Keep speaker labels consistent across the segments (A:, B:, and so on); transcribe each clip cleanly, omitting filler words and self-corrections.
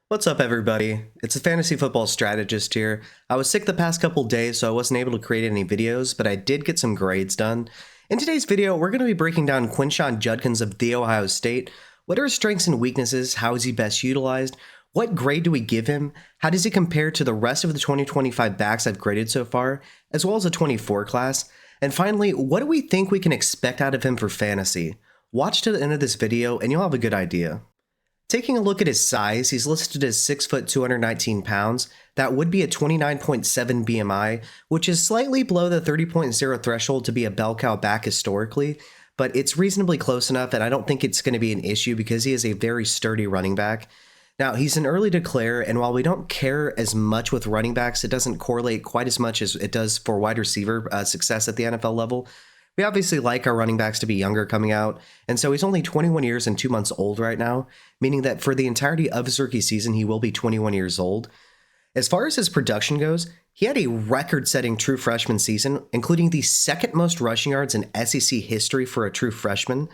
A: What's up, everybody? It's a fantasy football strategist here. I was sick the past couple days, so I wasn't able to create any videos, but I did get some grades done. In today's video, we're going to be breaking down Quinshon Judkins of The Ohio State. What are his strengths and weaknesses? How is he best utilized? What grade do we give him? How does he compare to the rest of the 2025 backs I've graded so far, as well as the 24 class? And finally, what do we think we can expect out of him for fantasy? Watch to the end of this video and you'll have a good idea. Taking a look at his size, he's listed as 6 foot 219 pounds. That would be a 29.7 BMI, which is slightly below the 30.0 threshold to be a bell cow back historically, but it's reasonably close enough, and I don't think it's going to be an issue because he is a very sturdy running back. Now, he's an early declare, and while we don't care as much with running backs, it doesn't correlate quite as much as it does for wide receiver success at the NFL level. We obviously like our running backs to be younger coming out, and so he's only 21 years and 2 months old right now, meaning that for the entirety of his rookie season, he will be 21 years old. As far as his production goes, he had a record-setting true freshman season, including the second most rushing yards in SEC history for a true freshman,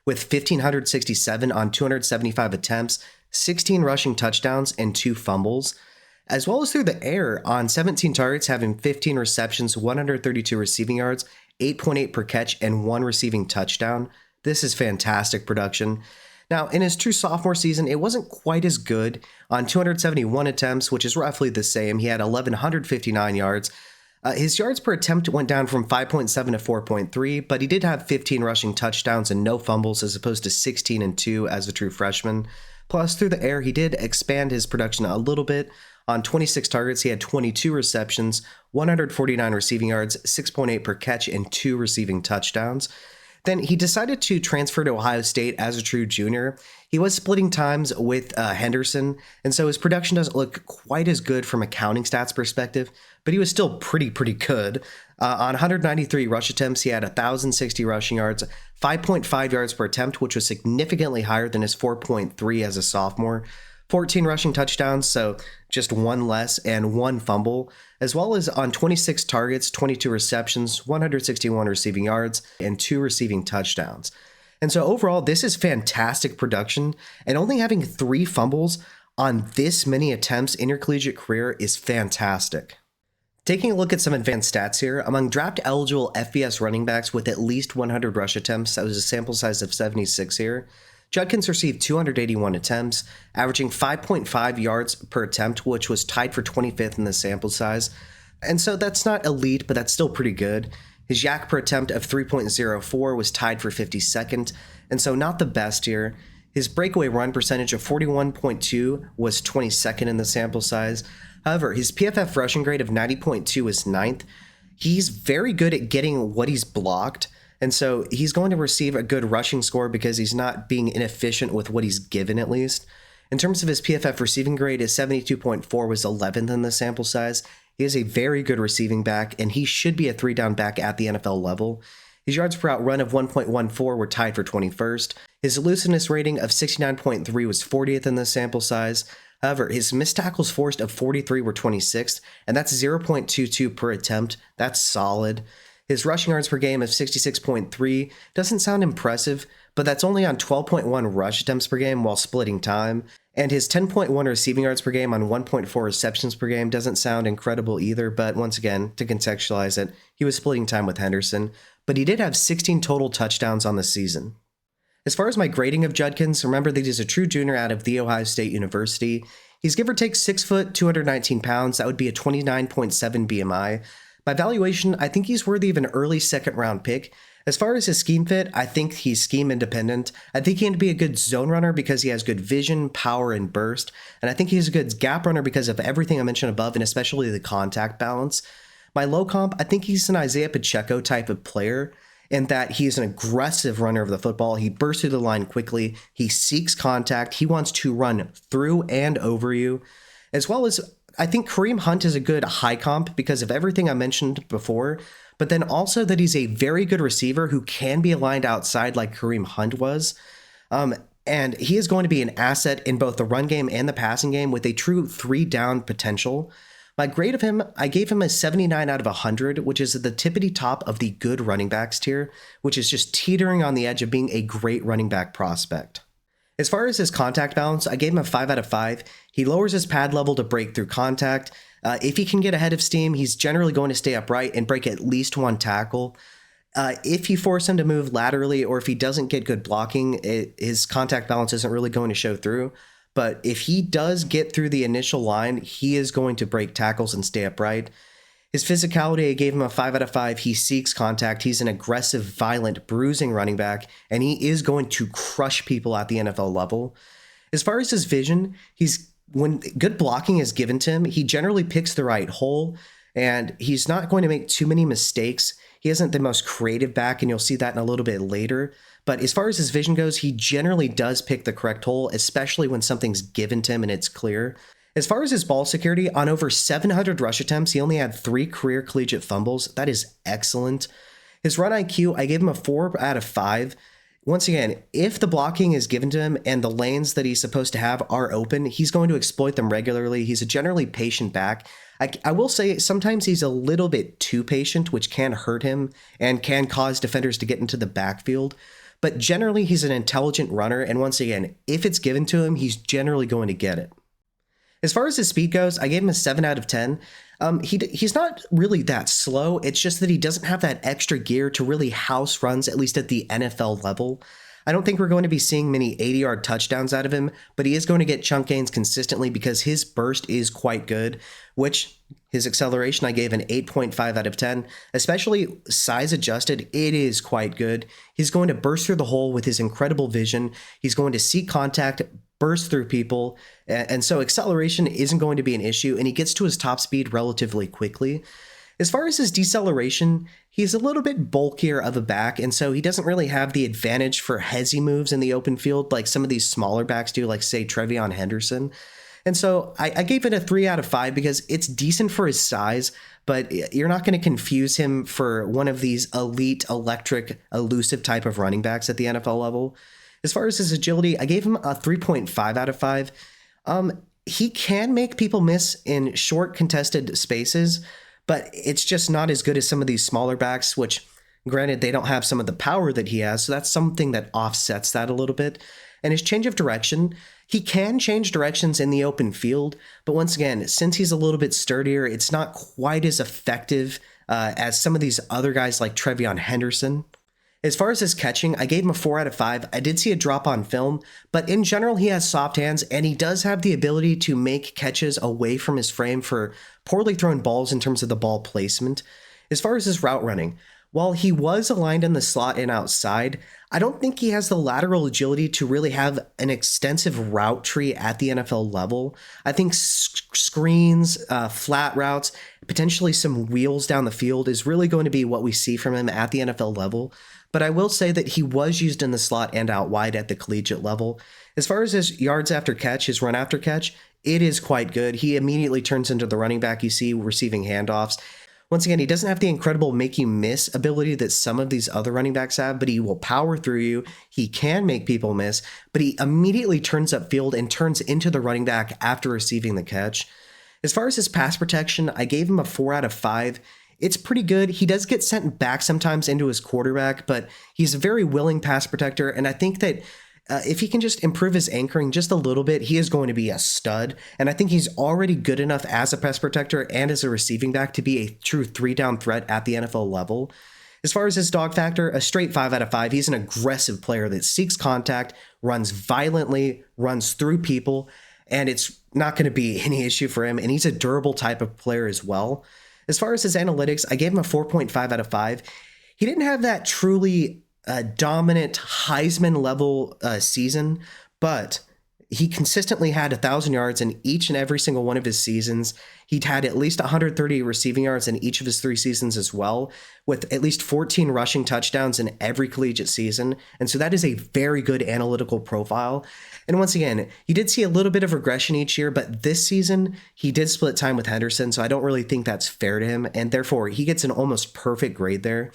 A: with 1,567 on 275 attempts, 16 rushing touchdowns, and 2 fumbles, as well as through the air on 17 targets, having 15 receptions, 132 receiving yards, 8.8 per catch, and 1 receiving touchdown. This is fantastic production. Now, in his true sophomore season, it wasn't quite as good. On 271 attempts, which is roughly the same, he had 1,159 yards. His yards per attempt went down from 5.7 to 4.3, but he did have 15 rushing touchdowns and no fumbles as opposed to 16 and 2 as a true freshman. Plus, through the air, he did expand his production a little bit. On 26 targets, he had 22 receptions, 149 receiving yards, 6.8 per catch, and 2 receiving touchdowns. Then he decided to transfer to Ohio State as a true junior. He was splitting times with Henderson, and so his production doesn't look quite as good from a counting stats perspective, but he was still pretty good. On 193 rush attempts, he had 1,060 rushing yards, 5.5 yards per attempt, which was significantly higher than his 4.3 as a sophomore. 14 rushing touchdowns, so just 1 less, and 1 fumble, as well as on 26 targets, 22 receptions, 161 receiving yards, and 2 receiving touchdowns. And so overall, this is fantastic production, and only having 3 fumbles on this many attempts in your collegiate career is fantastic. Taking a look at some advanced stats here, among draft-eligible FBS running backs with at least 100 rush attempts, that was a sample size of 76 here, Judkins received 281 attempts, averaging 5.5 yards per attempt, which was tied for 25th in the sample size. And so that's not elite, but that's still pretty good. His yak per attempt of 3.04 was tied for 52nd, and so not the best here. His breakaway run percentage of 41.2 was 22nd in the sample size. However, his PFF rushing grade of 90.2 was 9th. He's very good at getting what he's blocked. And so he's going to receive a good rushing score because he's not being inefficient with what he's given, at least. In terms of his PFF receiving grade, his 72.4 was 11th in the sample size. He is a very good receiving back, and he should be a 3-down back at the NFL level. His yards per out run of 1.14 were tied for 21st. His elusiveness rating of 69.3 was 40th in the sample size. However, his missed tackles forced of 43 were 26th, and that's 0.22 per attempt. That's solid. His rushing yards per game of 66.3 doesn't sound impressive, but that's only on 12.1 rush attempts per game while splitting time. And his 10.1 receiving yards per game on 1.4 receptions per game doesn't sound incredible either, but once again, to contextualize it, he was splitting time with Henderson, but he did have 16 total touchdowns on the season. As far as my grading of Judkins, remember that he's a true junior out of The Ohio State University. He's give or take 6 foot 219 pounds. That would be a 29.7 BMI. By valuation, I think he's worthy of an early second-round pick. As far as his scheme fit, I think he's scheme independent. I think he can be a good zone runner because he has good vision, power, and burst. And I think he's a good gap runner because of everything I mentioned above, and especially the contact balance. My low comp, I think he's an Isaiah Pacheco type of player in that he's an aggressive runner of the football. He bursts through the line quickly. He seeks contact. He wants to run through and over you, as well as I think Kareem Hunt is a good high comp because of everything I mentioned before, but then also that he's a very good receiver who can be aligned outside like Kareem Hunt was. And he is going to be an asset in both the run game and the passing game with a true 3-down potential. My grade of him, I gave him a 79 out of 100, which is at the tippity top of the good running backs tier, which is just teetering on the edge of being a great running back prospect. As far as his contact balance, I gave him a 5 out of 5. He lowers his pad level to break through contact. If he can get ahead of steam, he's generally going to stay upright and break at least one tackle. If you force him to move laterally, or if he doesn't get good blocking, his contact balance isn't really going to show through. But if he does get through the initial line, he is going to break tackles and stay upright. His physicality, I gave him a 5 out of 5. He seeks contact. He's an aggressive, violent, bruising running back, and he is going to crush people at the NFL level. As far as his vision, when good blocking is given to him, he generally picks the right hole, and he's not going to make too many mistakes. He isn't the most creative back, and you'll see that in a little bit later. But as far as his vision goes, he generally does pick the correct hole, especially when something's given to him and it's clear. As far as his ball security, on over 700 rush attempts, he only had 3 career collegiate fumbles. That is excellent. His run IQ, I gave him a 4 out of 5. Once again, if the blocking is given to him and the lanes that he's supposed to have are open, he's going to exploit them regularly. He's a generally patient back. I will say sometimes he's a little bit too patient, which can hurt him and can cause defenders to get into the backfield. But generally, he's an intelligent runner. And once again, if it's given to him, he's generally going to get it. As far as his speed goes, I gave him a 7 out of 10. He's not really that slow. It's just that he doesn't have that extra gear to really house runs, at least at the NFL level. I don't think we're going to be seeing many 80-yard touchdowns out of him, but he is going to get chunk gains consistently because his burst is quite good, which his acceleration I gave an 8.5 out of 10. Especially size adjusted, it is quite good. He's going to burst through the hole with his incredible vision. He's going to seek contact, burst through people, and so acceleration isn't going to be an issue, and he gets to his top speed relatively quickly. As far as his deceleration, he's a little bit bulkier of a back, and so he doesn't really have the advantage for hezzy moves in the open field like some of these smaller backs do, like, say, Trevion Henderson. And so I gave it a 3 out of 5 because it's decent for his size, but you're not going to confuse him for one of these elite, electric, elusive type of running backs at the NFL level. As far as his agility, I gave him a 3.5 out of 5. He can make people miss in short contested spaces, but it's just not as good as some of these smaller backs, which, granted, they don't have some of the power that he has, so that's something that offsets that a little bit. And his change of direction, he can change directions in the open field, but once again, since he's a little bit sturdier, it's not quite as effective as some of these other guys like Trevion Henderson. As far as his catching, I gave him a 4 out of 5. I did see a drop on film, but in general, he has soft hands, and he does have the ability to make catches away from his frame for poorly thrown balls in terms of the ball placement. As far as his route running, while he was aligned in the slot and outside, I don't think he has the lateral agility to really have an extensive route tree at the NFL level. I think screens, flat routes, potentially some wheels down the field is really going to be what we see from him at the NFL level. But I will say that he was used in the slot and out wide at the collegiate level. As far as his yards after catch, his run after catch, it is quite good. He immediately turns into the running back you see receiving handoffs. Once again, he doesn't have the incredible make you miss ability that some of these other running backs have, but he will power through you. He can make people miss, but he immediately turns upfield and turns into the running back after receiving the catch. As far as his pass protection, I gave him a 4 out of 5. It's pretty good. He does get sent back sometimes into his quarterback, but he's a very willing pass protector, and I think that if he can just improve his anchoring just a little bit, he is going to be a stud. And I think he's already good enough as a pass protector and as a receiving back to be a true 3-down threat at the NFL level. As far as his dog factor, a straight 5 out of 5. He's an aggressive player that seeks contact, runs violently, runs through people, and it's not going to be any issue for him. And he's a durable type of player as well. As far as his analytics, I gave him a 4.5 out of 5. He didn't have that truly dominant Heisman level season, but he consistently had 1,000 yards in each and every single one of his seasons. He'd had at least 130 receiving yards in each of his 3 seasons as well, with at least 14 rushing touchdowns in every collegiate season. And so that is a very good analytical profile. And once again, you did see a little bit of regression each year, but this season he did split time with Henderson, so I don't really think that's fair to him, and therefore he gets an almost perfect grade there.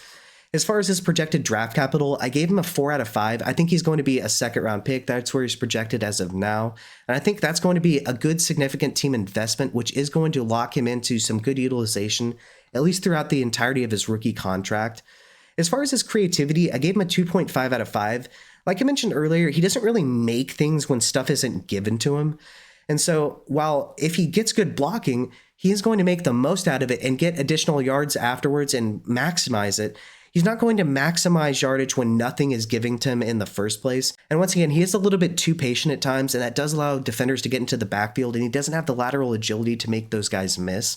A: As far as his projected draft capital, I gave him a 4 out of 5. I think he's going to be a second-round pick. That's where he's projected as of now. And I think that's going to be a good, significant team investment, which is going to lock him into some good utilization, at least throughout the entirety of his rookie contract. As far as his creativity, I gave him a 2.5 out of 5. Like I mentioned earlier, he doesn't really make things when stuff isn't given to him. And so, while if he gets good blocking, he is going to make the most out of it and get additional yards afterwards and maximize it. He's not going to maximize yardage when nothing is giving to him in the first place. And once again, he is a little bit too patient at times, and that does allow defenders to get into the backfield, and he doesn't have the lateral agility to make those guys miss.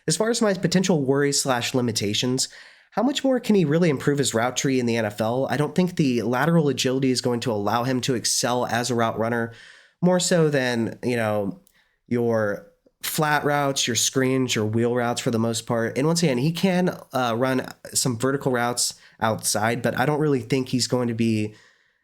A: As far as my potential worries / limitations, how much more can he really improve his route tree in the NFL? I don't think the lateral agility is going to allow him to excel as a route runner more so than, your flat routes, your screens, your wheel routes for the most part. And once again, he can run some vertical routes outside, but I don't really think he's going to be,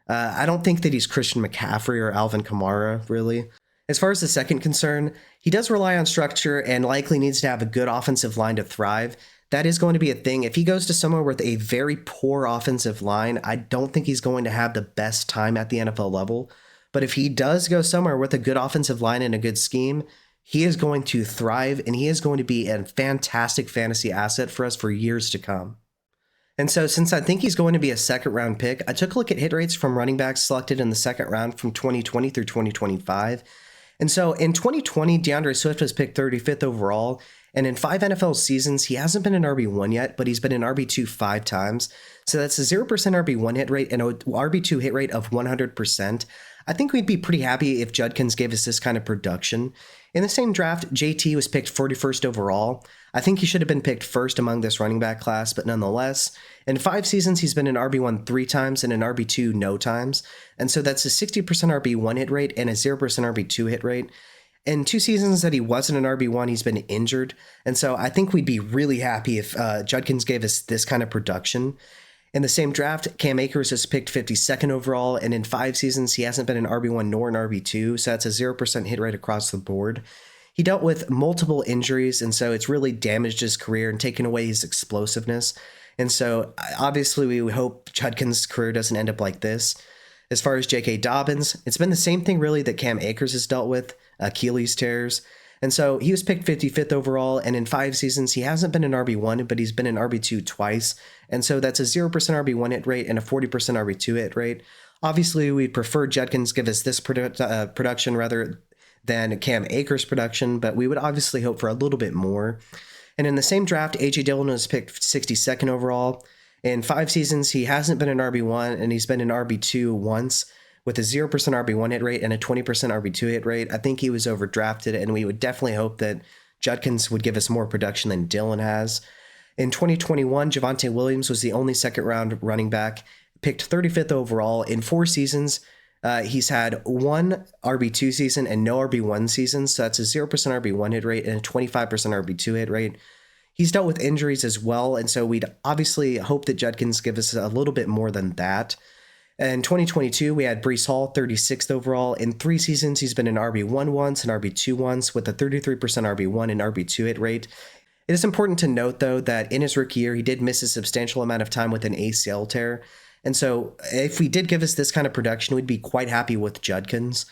A: I don't think that he's Christian McCaffrey or Alvin Kamara, really. As far as the second concern, he does rely on structure and likely needs to have a good offensive line to thrive. That is going to be a thing. If he goes to somewhere with a very poor offensive line, I don't think he's going to have the best time at the NFL level. But if he does go somewhere with a good offensive line and a good scheme, he is going to thrive, and he is going to be a fantastic fantasy asset for us for years to come. And so since I think he's going to be a second-round pick, I took a look at hit rates from running backs selected in the second round from 2020 through 2025. And so in 2020, DeAndre Swift was picked 35th overall, and in 5 NFL seasons, he hasn't been an RB1 yet, but he's been an RB2 5 times. So that's a 0% RB1 hit rate and a RB2 hit rate of 100%. I think we'd be pretty happy if Judkins gave us this kind of production. In the same draft, JT was picked 41st overall. I think he should have been picked first among this running back class, but nonetheless, in 5 seasons, he's been an RB1 3 times and an RB2 no times. And so that's a 60% RB1 hit rate and a 0% RB2 hit rate. In 2 seasons that he wasn't an RB1, he's been injured. And so I think we'd be really happy if Judkins gave us this kind of production. In the same draft, Cam Akers is picked 52nd overall, and in 5 seasons, he hasn't been an RB1 nor an RB2, so that's a 0% hit rate across the board. He dealt with multiple injuries, and so it's really damaged his career and taken away his explosiveness. And so obviously we hope Judkins' career doesn't end up like this. As far as J.K. Dobbins, it's been the same thing really that Cam Akers has dealt with, Achilles tears. And so he was picked 55th overall, and in 5 seasons, he hasn't been an RB1, but he's been an RB2 twice. And so that's a 0% RB1 hit rate and a 40% RB2 hit rate. Obviously, we'd prefer Judkins give us this production rather than Cam Akers' production, but we would obviously hope for a little bit more. And in the same draft, A.J. Dillon was picked 62nd overall. In 5 seasons, he hasn't been an RB1, and he's been an RB2 once, with a 0% RB1 hit rate and a 20% RB2 hit rate. I think he was overdrafted, and we would definitely hope that Judkins would give us more production than Dillon has. In 2021, Javonte Williams was the only second-round running back, picked 35th overall. In 4 seasons, he's had 1 RB2 season and no RB1 season, so that's a 0% RB1 hit rate and a 25% RB2 hit rate. He's dealt with injuries as well, and so we'd obviously hope that Judkins gives us a little bit more than that. In 2022, we had Breece Hall, 36th overall. In 3 seasons, he's been an RB1 once and RB2 once with a 33% RB1 and RB2 hit rate. It is important to note, though, that in his rookie year, he did miss a substantial amount of time with an ACL tear. And so if we did give us this kind of production, we'd be quite happy with Judkins.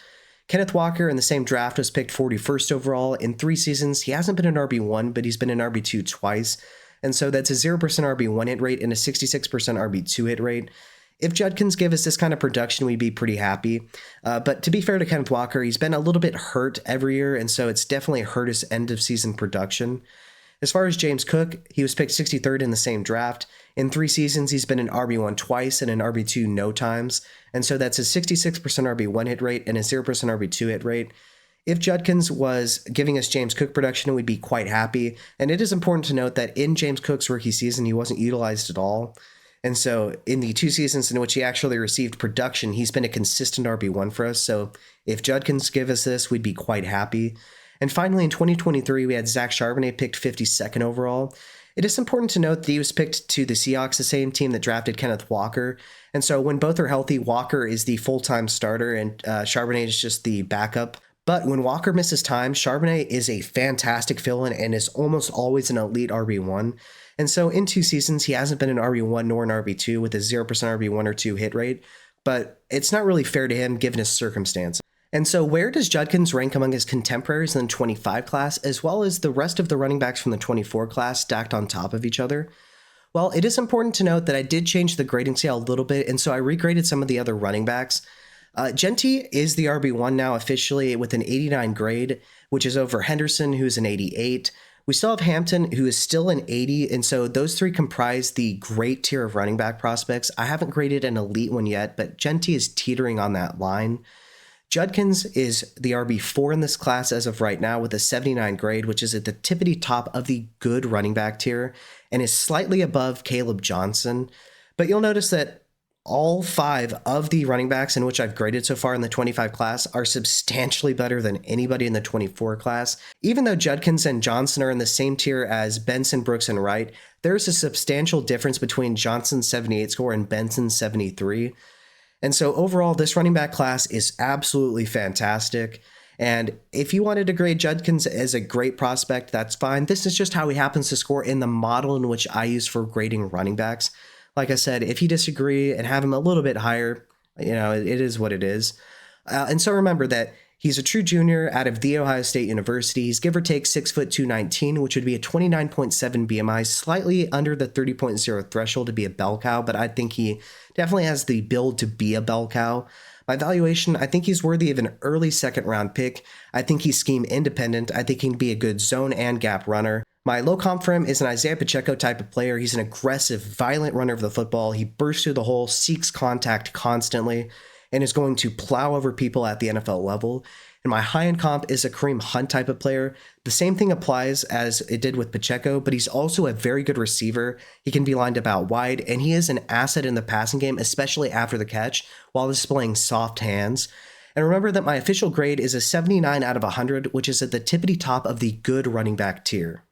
A: Kenneth Walker in the same draft was picked 41st overall. In 3 seasons, he hasn't been an RB1, but he's been an RB2 twice. And so that's a 0% RB1 hit rate and a 66% RB2 hit rate. If Judkins gave us this kind of production, we'd be pretty happy. But to be fair to Kenneth Walker, he's been a little bit hurt every year, and so it's definitely hurt his end-of-season production. As far as James Cook, he was picked 63rd in the same draft. In 3 seasons, he's been an RB1 twice and an RB2 no times, and so that's a 66% RB1 hit rate and a 0% RB2 hit rate. If Judkins was giving us James Cook production, we'd be quite happy. And it is important to note that in James Cook's rookie season, he wasn't utilized at all. And so in the 2 seasons in which he actually received production, he's been a consistent RB1 for us. So if Judkins give us this, we'd be quite happy. And finally, in 2023, we had Zach Charbonnet picked 52nd overall. It is important to note that he was picked to the Seahawks, the same team that drafted Kenneth Walker. And so when both are healthy, Walker is the full-time starter and Charbonnet is just the backup. But when Walker misses time, Charbonnet is a fantastic fill-in and is almost always an elite RB1. And so in 2 seasons, he hasn't been an RB1 nor an RB2 with a 0% RB1 or 2 hit rate, but it's not really fair to him given his circumstances. And so where does Judkins rank among his contemporaries in the 25 class, as well as the rest of the running backs from the 24 class stacked on top of each other? Well, it is important to note that I did change the grading scale a little bit, and so I regraded some of the other running backs. Genti is the RB1 now officially with an 89 grade, which is over Henderson, who's an 88. We still have Hampton, who is still an 80, and so those three comprise the great tier of running back prospects. I haven't graded an elite one yet, but Genti is teetering on that line. Judkins is the RB4 in this class as of right now with a 79 grade, which is at the tippity top of the good running back tier and is slightly above Caleb Johnson. But you'll notice that all 5 of the running backs in which I've graded so far in the 25 class are substantially better than anybody in the 24 class. Even though Judkins and Johnson are in the same tier as Benson, Brooks, and Wright, there's a substantial difference between Johnson's 78 score and Benson's 73. And so overall, this running back class is absolutely fantastic. And if you wanted to grade Judkins as a great prospect, that's fine. This is just how he happens to score in the model in which I use for grading running backs. Like I said, if you disagree and have him a little bit higher, it is what it is. And so remember that he's a true junior out of The Ohio State University. He's give or take 6'2", 219, which would be a 29.7 BMI, slightly under the 30.0 threshold to be a bell cow, but I think he definitely has the build to be a bell cow. My valuation, I think he's worthy of an early second round pick. I think he's scheme independent. I think he can be a good zone and gap runner. My low comp for him is an Isaiah Pacheco type of player. He's an aggressive, violent runner of the football. He bursts through the hole, seeks contact constantly, and is going to plow over people at the NFL level. And my high-end comp is a Kareem Hunt type of player. The same thing applies as it did with Pacheco, but he's also a very good receiver. He can be lined up out wide, and he is an asset in the passing game, especially after the catch, while displaying soft hands. And remember that my official grade is a 79 out of 100, which is at the tippity top of the good running back tier.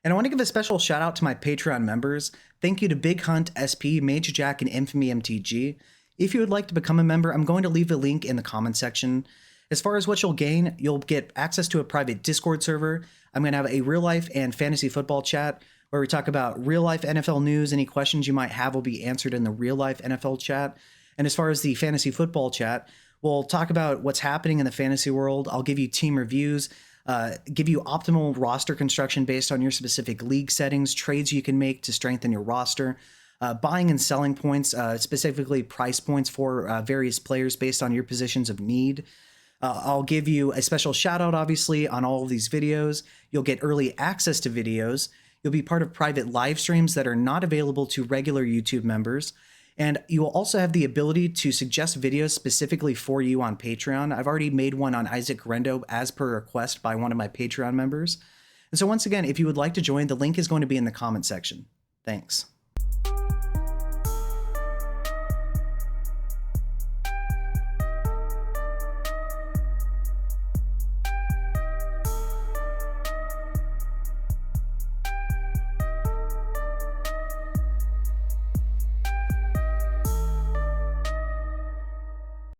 A: And I want to give a special shout out to my Patreon members. Thank you to Big Hunt, SP, Major Jack, and Infamy MTG. If you would like to become a member, I'm going to leave a link in the comment section. As far as what you'll gain, you'll get access to a private Discord server. I'm going to have a real life and fantasy football chat where we talk about real life NFL news. Any questions you might have will be answered in the real life NFL chat. And as far as the fantasy football chat, we'll talk about what's happening in the fantasy world. I'll give you team reviews, give you optimal roster construction based on your specific league settings, trades you can make to strengthen your roster, buying and selling points, specifically price points for various players based on your positions of need. I'll give you a special shout out, obviously, on all of these videos. You'll get early access to videos. You'll be part of private live streams that are not available to regular YouTube members. And you will also have the ability to suggest videos specifically for you on Patreon. I've already made one on Isaac Rendo as per request by one of my Patreon members. And so once again, if you would like to join, the link is going to be in the comment section. Thanks.